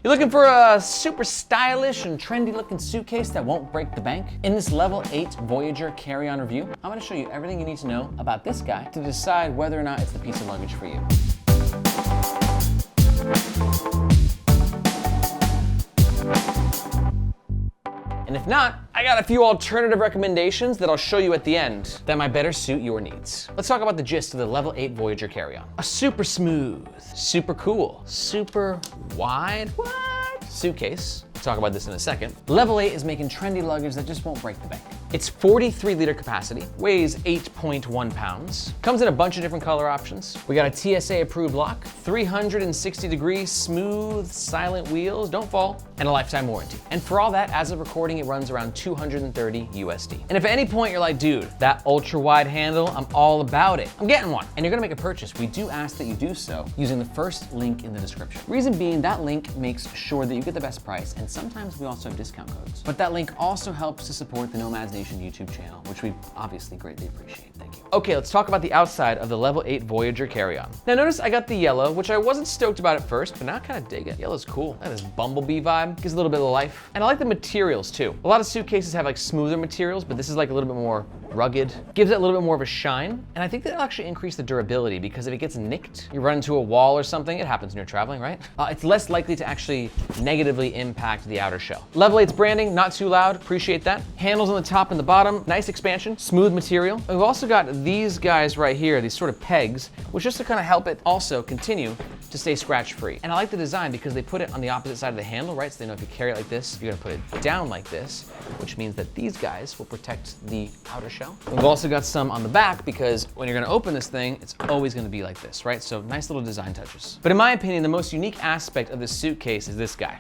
You're looking for a super stylish and trendy looking suitcase that won't break the bank? In this Level 8 Voyageur Carry-on review, I'm gonna show you everything you need to know about this guy to decide whether or not it's the piece of luggage for you. And if not, I got a few alternative recommendations that I'll show you at the end that might better suit your needs. Let's talk about the gist of the Level 8 Voyageur Carry-on. A super smooth, super cool, super wide, suitcase. We'll talk about this in a second. Level 8 is making trendy luggage that just won't break the bank. It's 43-liter capacity, weighs 8.1 pounds, comes in a bunch of different color options. We got a TSA approved lock, 360-degree smooth, silent wheels, don't fall, and a lifetime warranty. And for all that, as of recording, it runs around 230 USD. And if at any point you're like, dude, that ultra wide handle, I'm all about it, I'm getting one, and you're gonna make a purchase, we do ask that you do so using the first link in the description. Reason being, that link makes sure that you get the best price, and sometimes we also have discount codes. But that link also helps to support the Nomads Nation YouTube channel, which we obviously greatly appreciate. Thank you. Okay, let's talk about the outside of the Level 8 Voyageur Carry-on. Now notice I got the yellow, which I wasn't stoked about at first, but now I kind of dig it. Yellow's cool. That is bumblebee vibe, gives a little bit of life. And I like the materials too. A lot of suitcases have like smoother materials, but this is like a little bit more rugged. Gives it a little bit more of a shine. And I think that'll actually increase the durability because if it gets nicked, you run into a wall or something, it happens when you're traveling, right? It's less likely to actually negatively impact the outer shell. Level 8's branding, not too loud, appreciate that. Handles on the top and the bottom, nice expansion, smooth material. And we've also got these guys right here, these sort of pegs, which just to kind of help it also continue to stay scratch-free. And I like the design because they put it on the opposite side of the handle, right? So they know if you carry it like this, you're gonna put it down like this, which means that these guys will protect the outer shell. We've also got some on the back because when you're gonna open this thing, it's always gonna be like this, right? So nice little design touches. But in my opinion, the most unique aspect of this suitcase is this guy,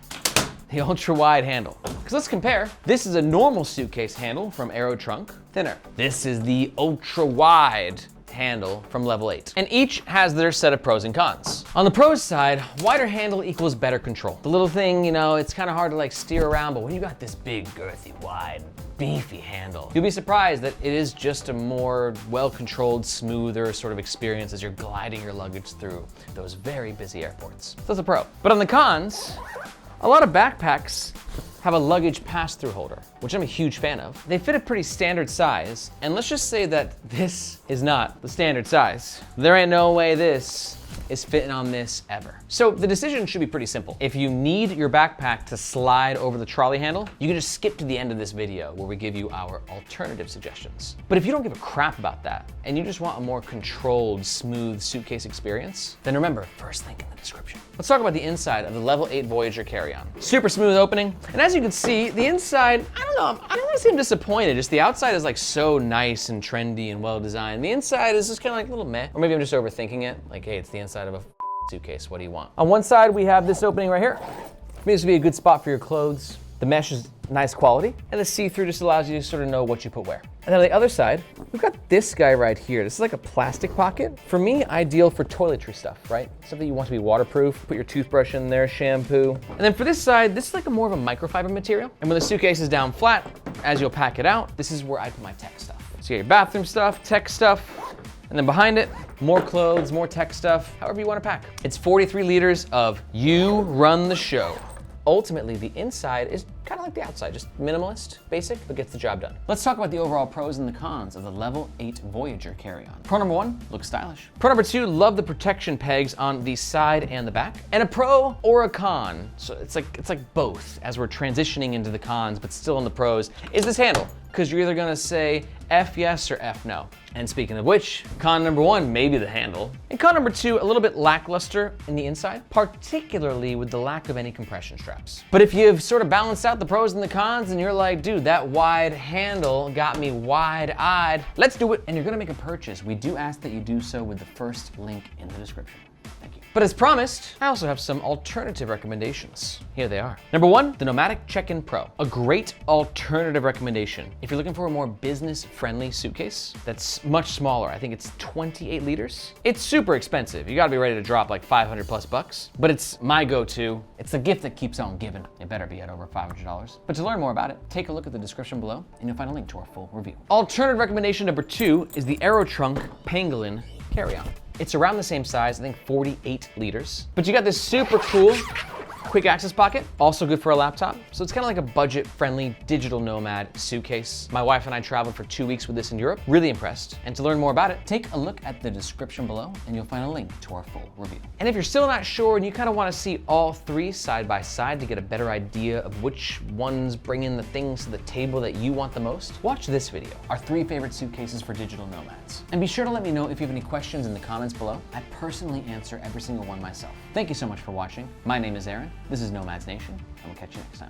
the ultra wide handle. Because let's compare. This is a normal suitcase handle from Aerotrunk, thinner. This is the ultra wide handle from Level 8. And each has their set of pros and cons. On the pros side, wider handle equals better control. The little thing, you know, it's kind of hard to like steer around, but when you got this big, girthy, wide, beefy handle, you'll be surprised that it is just a more well-controlled, smoother sort of experience as you're gliding your luggage through those very busy airports. So that's a pro. But on the cons, a lot of backpacks have a luggage pass-through holder, which I'm a huge fan of. They fit a pretty standard size, and let's just say that this is not the standard size. There ain't no way this is fitting on this ever. So the decision should be pretty simple. If you need your backpack to slide over the trolley handle, you can just skip to the end of this video where we give you our alternative suggestions. But if you don't give a crap about that, and you just want a more controlled, smooth suitcase experience, then remember, first link in the description. Let's talk about the inside of the Level 8 Voyageur Carry-on. Super smooth opening, and as you can see, the inside, I don't really seem disappointed. Just the outside is like so nice and trendy and well designed. The inside is just kind of like a little meh, or maybe I'm just overthinking it. Like, hey, it's the inside of a suitcase, what do you want? On one side, we have this opening right here. For me, this would be a good spot for your clothes. The mesh is nice quality, and the see-through just allows you to sort of know what you put where. And then on the other side, we've got this guy right here. This is like a plastic pocket. For me, ideal for toiletry stuff, right? Something you want to be waterproof. Put your toothbrush in there, shampoo. And then for this side, this is like a more of a microfiber material. And when the suitcase is down flat, as you'll pack it out, this is where I put my tech stuff. So you get your bathroom stuff, tech stuff, and then behind it, more clothes, more tech stuff, however you want to pack. It's 43 liters of you run the show. Ultimately, the inside is kind of like the outside, just minimalist, basic, but gets the job done. Let's talk about the overall pros and the cons of the Level 8 Voyageur Carry-on. Pro number 1, looks stylish. Pro number 2, love the protection pegs on the side and the back. And a pro or a con, so it's like both as we're transitioning into the cons, but still in the pros, is this handle. Because you're either gonna say F yes or F no. And speaking of which, con number 1, maybe the handle. And con number 2, a little bit lackluster in the inside, particularly with the lack of any compression straps. But if you've sort of balanced out the pros and the cons and you're like, dude, that wide handle got me wide-eyed, let's do it. And you're gonna make a purchase. We do ask that you do so with the first link in the description. Thank you. But as promised, I also have some alternative recommendations. Here they are. Number 1, the Nomatic Check-In Pro. A great alternative recommendation. If you're looking for a more business-friendly suitcase that's much smaller, I think it's 28 liters. It's super expensive. You gotta be ready to drop like 500 plus bucks, but it's my go-to. It's the gift that keeps on giving. It better be at over $500. But to learn more about it, take a look at the description below and you'll find a link to our full review. Alternative recommendation number 2 is the Aerotrunk Pangolin Carry-on. It's around the same size, I think 48 liters. But you got this super cool Quick access pocket, also good for a laptop. So it's kind of like a budget-friendly digital nomad suitcase. My wife and I traveled for 2 weeks with this in Europe. Really impressed. And to learn more about it, take a look at the description below and you'll find a link to our full review. And if you're still not sure and you kind of want to see all three side by side to get a better idea of which ones bring in the things to the table that you want the most, watch this video, our 3 favorite suitcases for digital nomads. And be sure to let me know if you have any questions in the comments below. I personally answer every single one myself. Thank you so much for watching. My name is Aaron. This is Nomads Nation, and we'll catch you next time.